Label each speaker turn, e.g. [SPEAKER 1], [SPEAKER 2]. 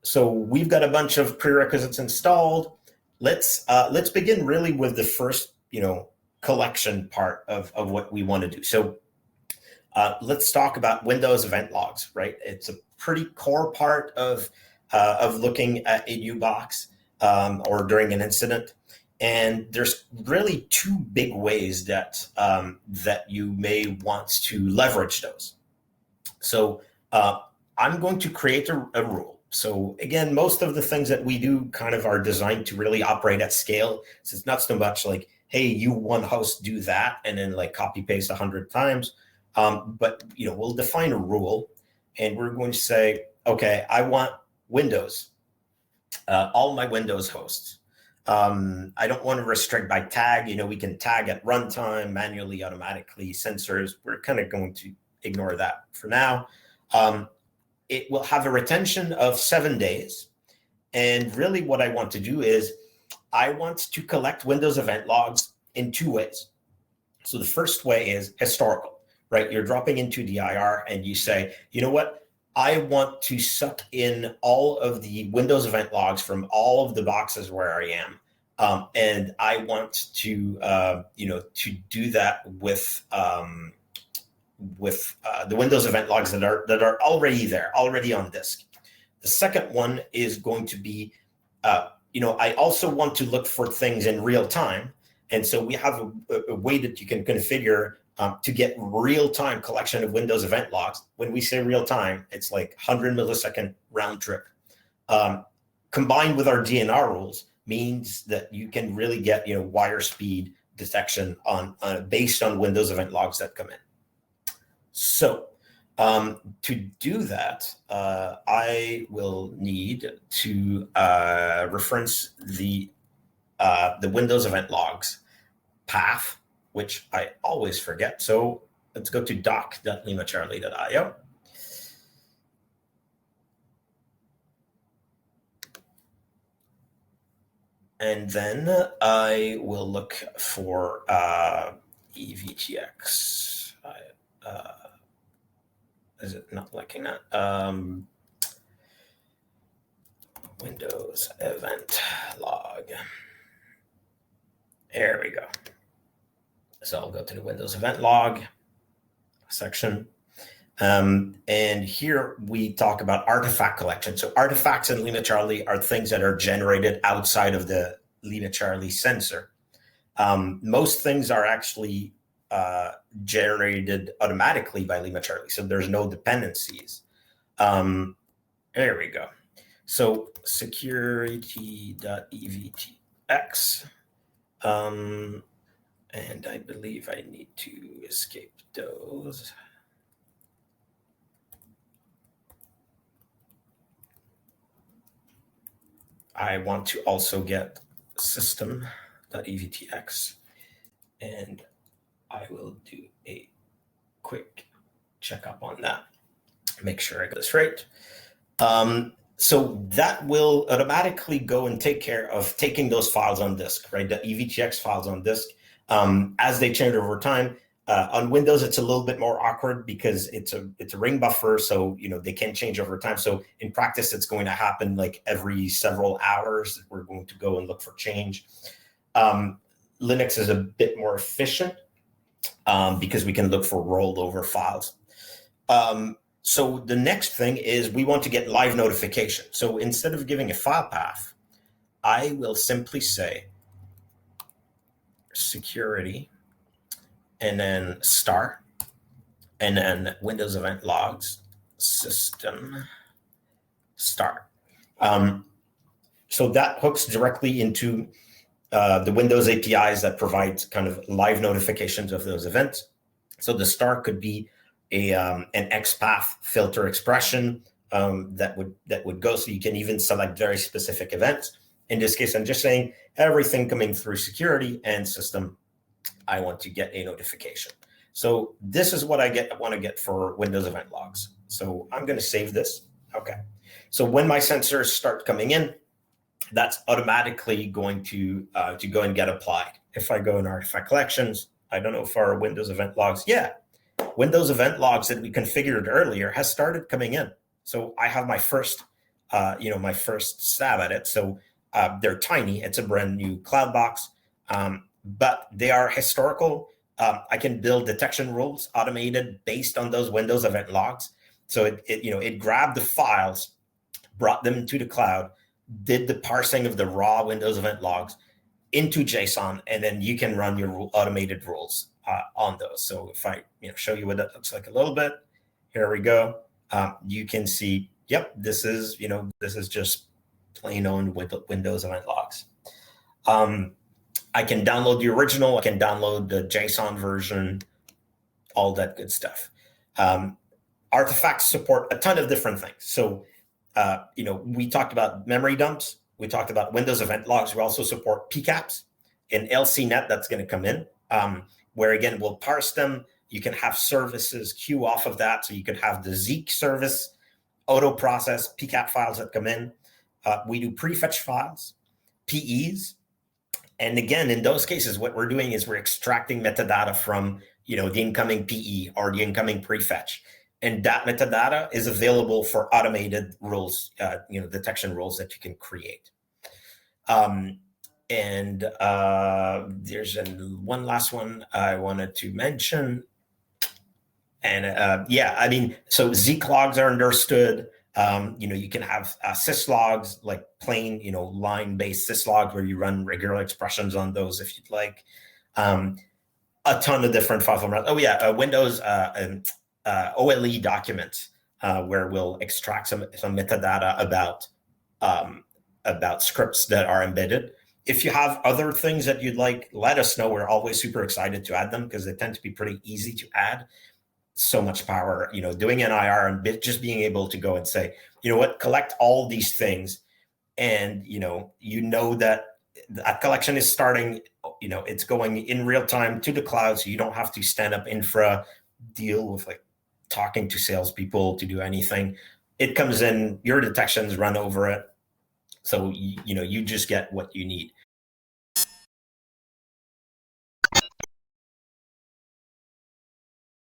[SPEAKER 1] So we've got a bunch of prerequisites installed. Let's begin really with the first, collection part of what we want to do. So let's talk about Windows event logs, right? It's a pretty core part of looking at a new box or during an incident. And there's really two big ways that you may want to leverage those. So I'm going to create a rule. So again, most of the things that we do kind of are designed to really operate at scale. So it's not so much like, hey, you one host do that and then like copy paste 100 times. But we'll define a rule and we're going to say, okay, I want Windows, all my Windows hosts. I don't want to restrict by tag. We can tag at runtime, manually, automatically, sensors. We're kind of going to ignore that for now. It will have a retention of 7 days. And really what I want to do is I want to collect Windows event logs in two ways. So the first way is historical, right? You're dropping into the IR and you say, you know what? I want to suck in all of the Windows event logs from all of the boxes where I am. And I want to, to do that with the Windows event logs that are already there, already on disk. The second one is going to be, I also want to look for things in real time. And so we have a way that you can configure to get real-time collection of Windows event logs. When we say real-time, it's like 100 millisecond round trip. Combined with our DNR rules means that you can really get, wire speed detection on based on Windows event logs that come in. So to do that, I will need to reference the Windows event logs path, which I always forget. So let's go to doc.limacharlie.io. And then I will look for EVTX. Is it not liking that? Windows event log. There we go. So I'll go to the Windows event log section. And here we talk about artifact collection. So artifacts in LimaCharlie are things that are generated outside of the LimaCharlie sensor. Most things are actually generated automatically by LimaCharlie, so there's no dependencies. There we go. So security.evtx. And I believe I need to escape those. I want to also get system.evtx, and I will do a quick checkup on that. Make sure I get this right. So that will automatically go and take care of taking those files on disk, right? The EVTX files on disk. As they change over time, on Windows, it's a little bit more awkward because it's a ring buffer, so they can change over time. So in practice, it's going to happen like every several hours. We're going to go and look for change. Linux is a bit more efficient because we can look for rolled over files. So the next thing is we want to get live notification. So instead of giving a file path, I will simply say security and then star and then Windows event logs system star. So that hooks directly into the Windows APIs that provide kind of live notifications of those events. So the star could be an XPath filter expression that would go. So you can even select very specific events. In this case, I'm just saying everything coming through security and system, I want to get a notification. So this is what I want to get for Windows event logs. So I'm going to save this. Okay. So when my sensors start coming in, that's automatically going to go and get applied. If I go in artifact collections, I don't know if our Windows event logs, Windows event logs that we configured earlier has started coming in. So I have my first my first stab at it. So they're tiny. It's a brand new cloud box, but they are historical. I can build detection rules automated based on those Windows event logs. So it grabbed the files, brought them into the cloud, did the parsing of the raw Windows event logs into JSON, and then you can run your automated rules on those. So if I show you what that looks like a little bit, here we go. You can see, yep, this is just plain old Windows event logs. I can download the original. I can download the JSON version, all that good stuff. Artifacts support a ton of different things. So, we talked about memory dumps. We talked about Windows event logs. We also support PCAPs and LCNet that's going to come in, where again, we'll parse them. You can have services queue off of that. So you could have the Zeek service, auto process, PCAP files that come in. We do prefetch files, PEs. And again, in those cases, what we're doing is we're extracting metadata from, the incoming PE or the incoming prefetch. And that metadata is available for automated rules, detection rules that you can create. And there's one last one I wanted to mention. And so Zeek logs are understood. You can have syslogs, like plain, line-based syslogs where you run regular expressions on those if you'd like. A ton of different file formats. Windows OLE documents where we'll extract some metadata about scripts that are embedded. If you have other things that you'd like, let us know. We're always super excited to add them because they tend to be pretty easy to add. So much power, doing NIR and just being able to go and say, collect all these things. And, that that collection is starting, it's going in real time to the cloud. So you don't have to stand up infra, deal with like talking to salespeople to do anything. It comes in, your detections run over it. So, you just get what you need.